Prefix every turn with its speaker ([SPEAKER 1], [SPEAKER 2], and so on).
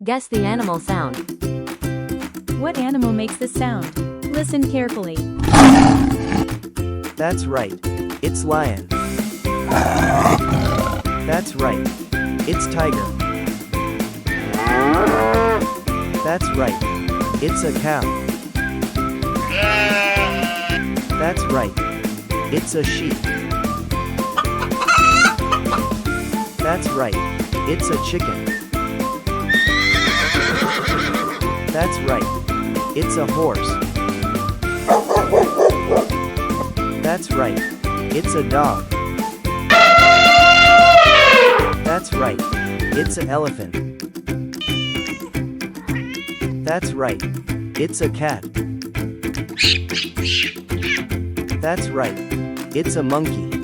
[SPEAKER 1] Guess the animal sound.
[SPEAKER 2] What animal makes this sound? Listen carefully.
[SPEAKER 3] That's right. It's lion. That's right. It's tiger. That's right. It's a cow. That's right. It's a sheep. That's right. It's a chicken. That's right. It's a horse. That's right. It's a dog. That's right. It's an elephant. That's right. It's a cat. That's right. It's a monkey.